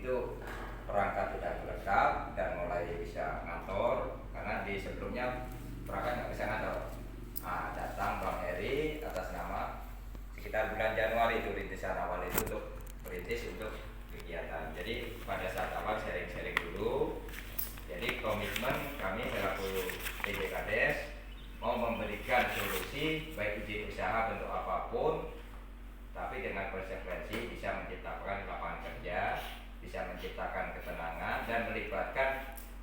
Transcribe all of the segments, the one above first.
itu perangkat sudah lengkap dan mulai bisa ngatur, karena di sebelumnya perangkat nggak bisa ngatur. Nah, datang Bang Heri atas nama sekitar bulan Januari itu rintisan awal itu untuk merintis untuk kegiatan. Jadi pada saat awal sharing-sharing dulu. Jadi komitmen kami selaku PJKDS mau memberikan solusi baik izin usaha bentuk apapun, tapi dengan konsekuensi bisa menciptakan lapangan kerja, bisa menciptakan ketenangan dan melibatkan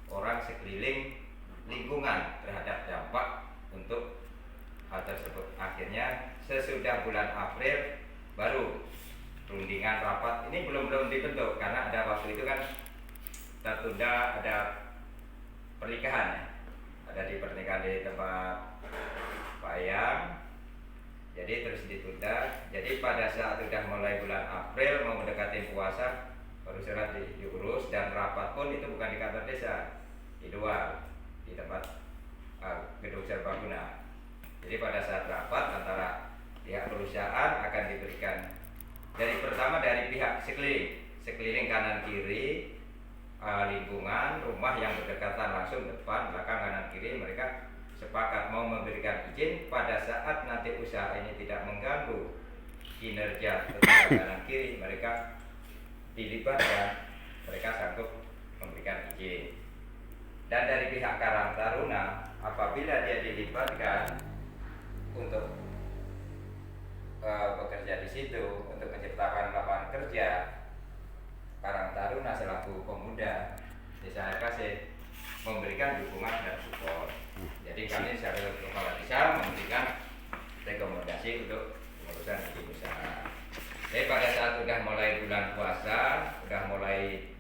orang sekeliling lingkungan terhadap dampak untuk hal tersebut. Akhirnya sesudah bulan April baru rundingan rapat ini belum dibentuk karena ada waktu itu kan tertunda, ada pernikahan ya. Ada di pernikahan di tempat Pak Yang, jadi terus ditunda. Jadi pada saat sudah mulai bulan April mau mendekati puasa baru surat diurus, dan rapat pun itu bukan di kantor desa, di luar, di tempat gedung serbaguna. Jadi pada saat rapat antara pihak perusahaan akan diberikan dari pertama dari pihak sekeliling kanan kiri, lingkungan rumah yang berdekatan langsung depan belakang kanan kiri, mereka sepakat mau memberikan izin pada saat nanti usaha ini tidak mengganggu kinerja tetangga kanan kiri, mereka dilibatkan, mereka sanggup memberikan izin. Dan dari pihak Karang Taruna apabila dia dilibatkan untuk bekerja di situ untuk menciptakan lapangan kerja, Karang Taruna selaku pemuda desa Kasih memberikan dukungan dan support. Jadi kami secara kepala desa memberikan rekomendasi untuk pengurusan izin usaha. Jadi pada saat sudah mulai bulan puasa, sudah mulai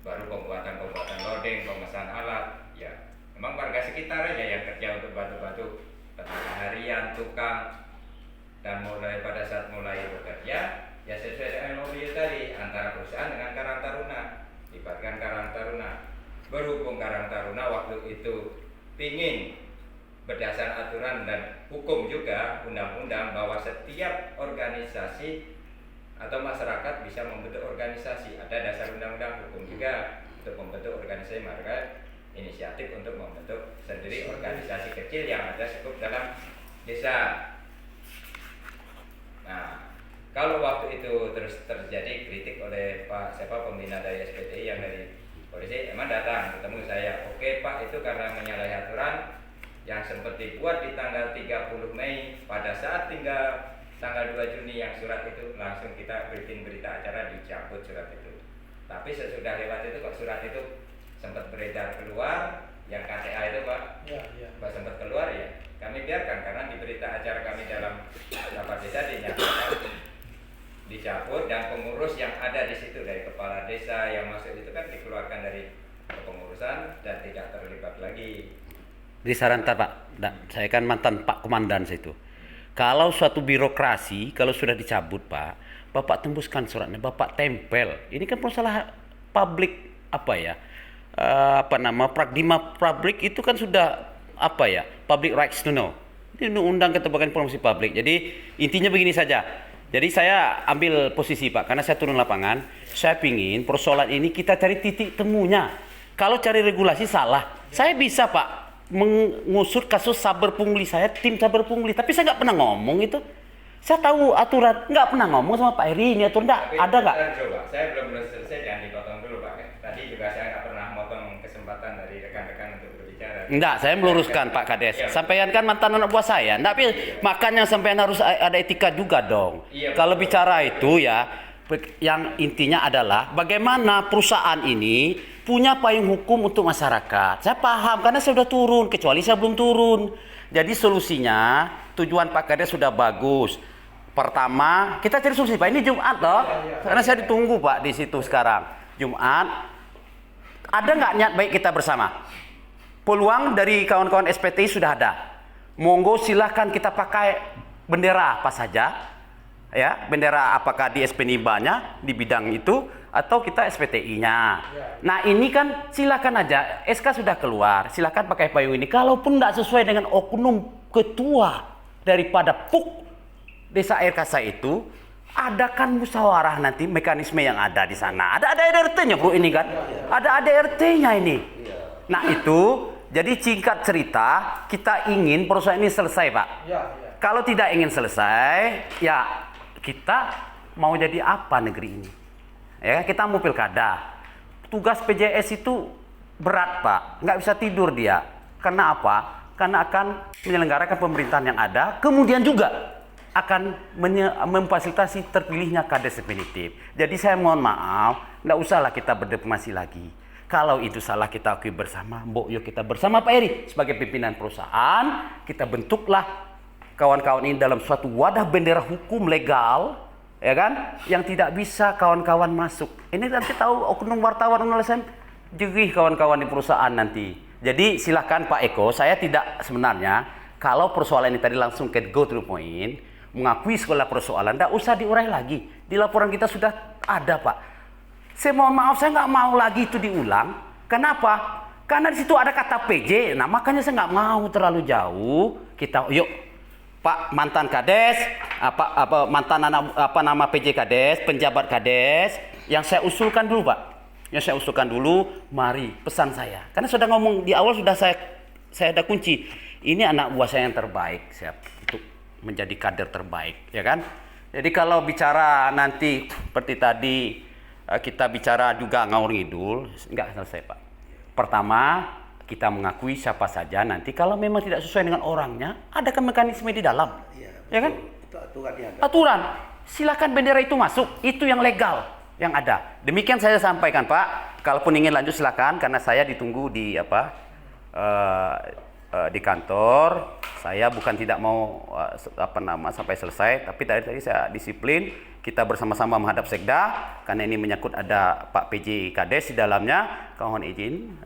baru pembuatan loading, pemesan alat, ya memang warga sekitar aja yang kerja untuk bantu-bantu tenaga harian, tukang, dan mulai pada saat mulai bekerja ya sesuai dengan MOU tadi antara perusahaan dengan Karang Taruna, libatkan Karang Taruna. Berhubung Karang Taruna waktu itu pingin berdasar aturan dan hukum juga undang-undang bahwa setiap organisasi atau masyarakat bisa membentuk organisasi, ada dasar undang-undang hukum juga untuk membentuk organisasi, maka inisiatif untuk membentuk sendiri organisasi kecil yang ada cukup dalam desa. Nah, kalau waktu itu terus terjadi kritik oleh Pak pembina dari SPTI yang dari polisi, emang datang ketemu saya. Oke Pak, itu karena menyalahi aturan yang sempat dibuat di tanggal 30 Mei pada saat tinggal tanggal 2 Juni yang surat itu langsung kita bikin berita acara dicabut surat itu. Tapi sesudah lewat itu kok surat itu sempat beredar keluar, yang KTA itu Pak, Pak sempat keluar ya. Kami biarkan karena di berita acara kami dalam rapat desa dinyatakan dicabut, dan pengurus yang ada di situ dari kepala desa yang masuk itu kan dikeluarkan dari kepengurusan dan tidak terlibat lagi. Jadi saran Pak, saya kan mantan Pak Komandan situ. Kalau suatu birokrasi kalau sudah dicabut Pak, Bapak tembuskan suratnya, Bapak tempel. Ini kan masalah publik pragma publik itu kan sudah public rights to know. Ini undang-undang keterbukaan informasi publik. Jadi intinya begini saja. Jadi saya ambil posisi Pak, karena saya turun lapangan, saya pingin persoalan ini kita cari titik temunya. Kalau cari regulasi salah, saya bisa Pak mengusut kasus saber pungli saya, tim saber pungli, tapi saya nggak pernah ngomong itu. Saya tahu aturan, nggak pernah ngomong sama Pak Heri ini aturan, ada nggak? Coba, saya belum selesai, jangan dipotong dulu Pak. Tadi juga saya nggak pernah motong kesempatan dari rekan-rekan untuk berbicara. Enggak, saya meluruskan Pak Kades. Sampaian kan mantan anak buah saya. Enggak, tapi makanya sampean harus ada etika juga dong. Kalau bicara itu ya, yang intinya adalah bagaimana perusahaan ini punya payung hukum untuk masyarakat. Saya paham karena saya sudah turun, kecuali saya belum turun. Jadi solusinya, tujuan Pak Kades sudah bagus. Pertama, kita cari solusi Pak. Ini Jumat loh. Karena saya ditunggu Pak di situ sekarang. Jumat. Ada nggak niat baik kita bersama? Peluang dari kawan-kawan SPTI sudah ada. Monggo silahkan kita pakai bendera apa saja. Ya, bendera apakah di SPNIBA-nya di bidang itu atau kita SPTI-nya. Nah, ini kan silakan aja. SK sudah keluar, silakan pakai payung ini. Kalaupun tidak sesuai dengan oknum ketua daripada PUK Desa Air Kasai itu, adakan musyawarah nanti mekanisme yang ada di sana. Ada ADRT-nya bro ini kan, ada ADRT-nya ini. Nah itu, jadi singkat cerita, kita ingin perusahaan ini selesai Pak. Kalau tidak ingin selesai, ya kita mau jadi apa negeri ini? Ya kita mau pilkada. Tugas PJS itu berat Pak, nggak bisa tidur dia. Karena apa? Karena akan menyelenggarakan pemerintahan yang ada, kemudian juga akan memfasilitasi terpilihnya kades definitif. Jadi saya mohon maaf, nggak usahlah kita berdiplomasi lagi. Kalau itu salah kita akui bersama, mbok yuk kita bersama Pak Eri sebagai pimpinan perusahaan, kita bentuklah kawan-kawan ini dalam suatu wadah bendera hukum legal, ya kan? Yang tidak bisa kawan-kawan masuk. Ini nanti tahu oknum wartawan LSM jerih kawan-kawan di perusahaan nanti. Jadi silakan Pak Eko, saya tidak sebenarnya kalau persoalan ini tadi langsung ke go to the point, mengakui segala persoalan, tidak usah diurai lagi. Di laporan kita sudah ada Pak. Saya mohon maaf, saya nggak mau lagi itu diulang. Kenapa? Karena di situ ada kata PJ. Nah makanya saya nggak mau terlalu jauh. Kita yuk Pak mantan Kades, mantan nama PJ Kades, penjabat Kades, yang saya usulkan dulu Pak. Yang saya usulkan dulu, mari pesan saya. Karena sudah ngomong di awal sudah saya ada kunci. Ini anak buah saya yang terbaik, siap untuk menjadi kader terbaik, ya kan? Jadi kalau bicara nanti seperti tadi kita bicara juga ngawur ngidul, enggak selesai Pak. Pertama, kita mengakui siapa saja nanti kalau memang tidak sesuai dengan orangnya, ada kan mekanisme di dalam. Ya kan? Itu aturannya ada. Aturan. Silakan bendera itu masuk, itu yang legal yang ada. Demikian saya sampaikan Pak. Kalaupun ingin lanjut silakan karena saya ditunggu di di kantor. Saya bukan tidak mau sampai selesai, tapi tadi saya disiplin. Kita bersama-sama menghadap Sekda karena ini menyangkut ada Pak PJ Kades di dalamnya. Mohon izin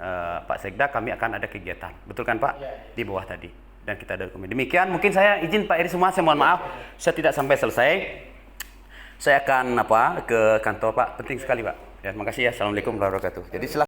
Pak Sekda, kami akan ada kegiatan. Betul kan Pak? Di bawah tadi. Dan kita ada dokumen. Demikian mungkin saya izin Pak Eri semua, saya mohon maaf saya tidak sampai selesai. Saya akan ke kantor Pak, penting sekali Pak. Ya, terima kasih ya. Assalamualaikum warahmatullahi wabarakatuh. Jadi silakan.